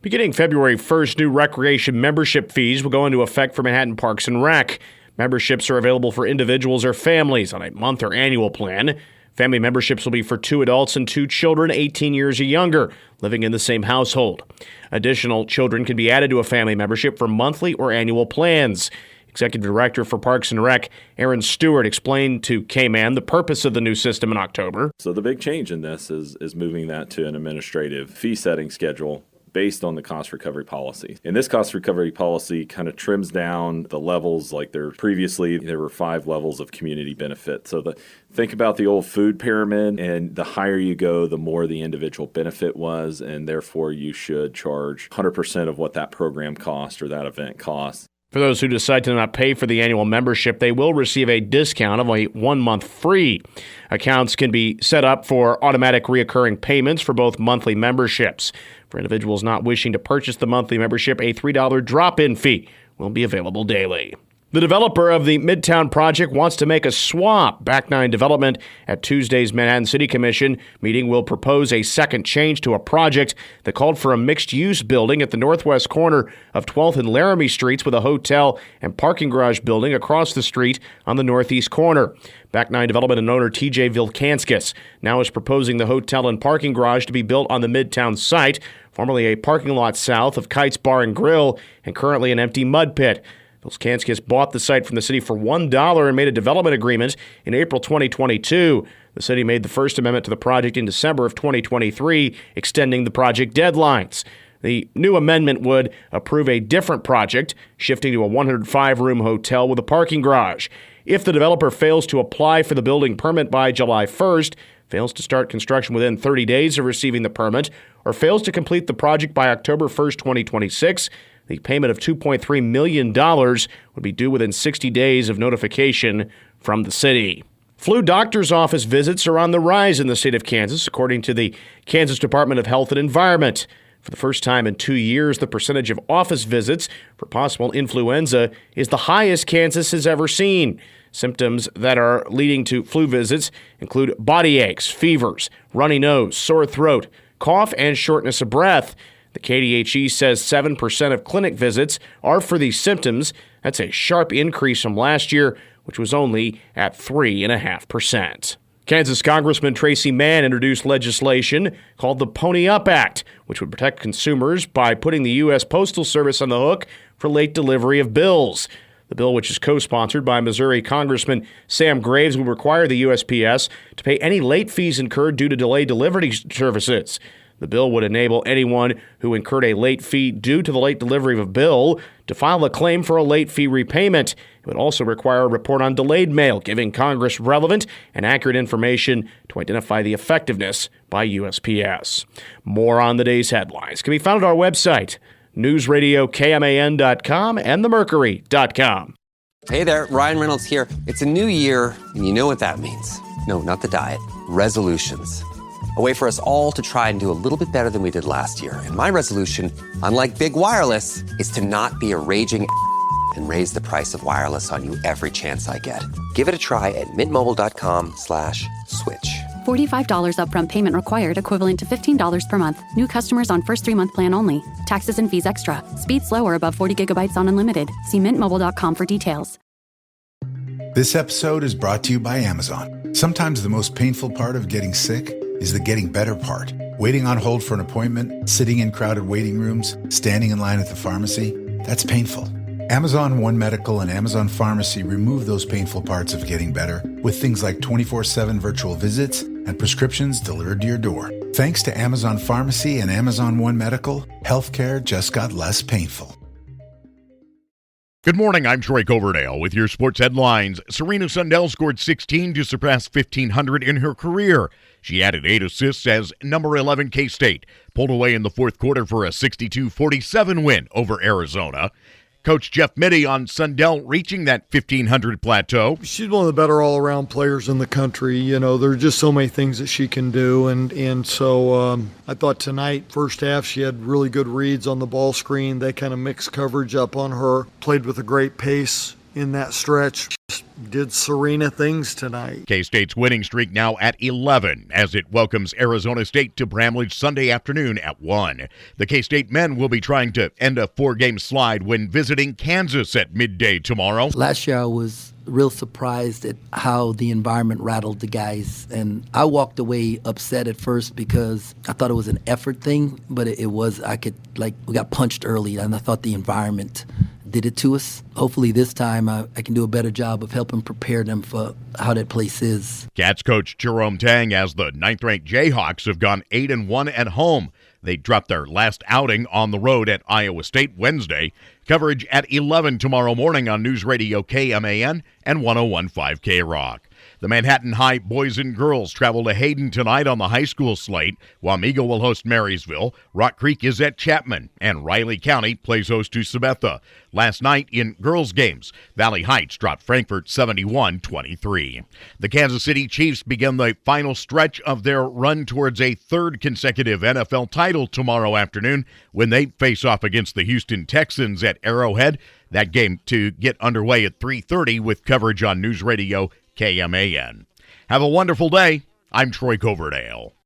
Beginning February 1st, new recreation membership fees will go into effect for Manhattan Parks and Rec. Memberships are available for individuals or families on a month or annual plan. Family memberships will be for 2 adults and 2 children 18 years or younger living in the same household. Additional children can be added to a family membership for monthly or annual plans. Executive Director for Parks and Rec, Aaron Stewart, explained to K-Man the purpose of the new system in October. So the big change in this is moving that to an administrative fee setting schedule based on the cost recovery policy. And this cost recovery policy kind of trims down the levels. Like there were 5 levels of community benefit. So think about the old food pyramid, and the higher you go, the more the individual benefit was, and therefore you should charge 100% of what that program cost or that event costs. For those who decide to not pay for the annual membership, they will receive a discount of a 1 month free. Accounts can be set up for automatic reoccurring payments for both monthly memberships. For individuals not wishing to purchase the monthly membership, a $3 drop-in fee will be available daily. The developer of the Midtown project wants to make a swap. Back 9 Development at Tuesday's Manhattan City Commission meeting will propose a second change to a project that called for a mixed-use building at the northwest corner of 12th and Laramie Streets with a hotel and parking garage building across the street on the northeast corner. Back 9 Development and owner TJ Vilkanskis now is proposing the hotel and parking garage to be built on the Midtown site, formerly a parking lot south of Kite's Bar and Grill and currently an empty mud pit. Vilkanskis bought the site from the city for $1 and made a development agreement in April 2022. The city made the first amendment to the project in December of 2023, extending the project deadlines. The new amendment would approve a different project, shifting to a 105-room hotel with a parking garage. If the developer fails to apply for the building permit by July 1st, fails to start construction within 30 days of receiving the permit, or fails to complete the project by October 1st, 2026, the payment of $2.3 million would be due within 60 days of notification from the city. Flu doctor's office visits are on the rise in the state of Kansas, according to the Kansas Department of Health and Environment. For the first time in 2 years, the percentage of office visits for possible influenza is the highest Kansas has ever seen. Symptoms that are leading to flu visits include body aches, fevers, runny nose, sore throat, cough, and shortness of breath. The KDHE says 7% of clinic visits are for these symptoms. That's a sharp increase from last year, which was only at 3.5%. Kansas Congressman Tracy Mann introduced legislation called the Pony Up Act, which would protect consumers by putting the U.S. Postal Service on the hook for late delivery of bills. The bill, which is co-sponsored by Missouri Congressman Sam Graves, will require the USPS to pay any late fees incurred due to delayed delivery services. The bill would enable anyone who incurred a late fee due to the late delivery of a bill to file a claim for a late fee repayment. It would also require a report on delayed mail, giving Congress relevant and accurate information to identify the effectiveness by USPS. More on the day's headlines can be found at our website, newsradiokman.com and themercury.com. Hey there, Ryan Reynolds here. It's a new year, and you know what that means. No, not the diet. Resolutions. A way for us all to try and do a little bit better than we did last year. And my resolution, unlike big wireless, is to not be a raging and raise the price of wireless on you every chance I get. Give it a try at mintmobile.com/switch. $45 upfront payment required, equivalent to $15 per month. New customers on first 3-month plan only. Taxes and fees extra. Speed slower above 40 gigabytes on unlimited. See mintmobile.com for details. This episode is brought to you by Amazon. Sometimes the most painful part of getting sick is the getting better part. Waiting on hold for an appointment, sitting in crowded waiting rooms, standing in line at the pharmacy. That's painful. Amazon One Medical and Amazon Pharmacy remove those painful parts of getting better with things like 24/7 virtual visits and prescriptions delivered to your door. Thanks to Amazon Pharmacy and Amazon One Medical, healthcare just got less painful. Good morning, I'm Troy Coverdale with your sports headlines. Serena Sundell scored 16 to surpass 1,500 in her career. She added 8 assists as number 11 K-State pulled away in the fourth quarter for a 62-47 win over Arizona. Coach Jeff Mittie on Sundell reaching that 1,500 plateau. She's one of the better all-around players in the country. You know, there are just so many things that she can do. And so I thought tonight, first half, she had really good reads on the ball screen. They kind of mixed coverage up on her, played with a great pace in that stretch. Did Serena things tonight. K-State's winning streak now at 11 as it welcomes Arizona State to Bramlage Sunday afternoon at 1. The K-State men will be trying to end a 4-game slide when visiting Kansas at midday tomorrow. Last year I was real surprised at how the environment rattled the guys, and I walked away upset at first because I thought it was an effort thing, but it was, we got punched early, and I thought the environment did it to us. Hopefully this time I can do a better job of helping prepare them for how that place is. Cats coach Jerome Tang as the 9th-ranked Jayhawks have gone 8-1 at home. They dropped their last outing on the road at Iowa State Wednesday. Coverage at 11 tomorrow morning on News Radio KMAN and 101.5 K-Rock. The Manhattan High boys and girls travel to Hayden tonight on the high school slate. Wamego will host Marysville. Rock Creek is at Chapman, and Riley County plays host to Sabetha. Last night in girls' games, Valley Heights dropped Frankfort 71-23. The Kansas City Chiefs begin the final stretch of their run towards a third consecutive NFL title tomorrow afternoon when they face off against the Houston Texans at Arrowhead. That game to get underway at 3:30 with coverage on News Radio KMAN. Have a wonderful day. I'm Troy Coverdale.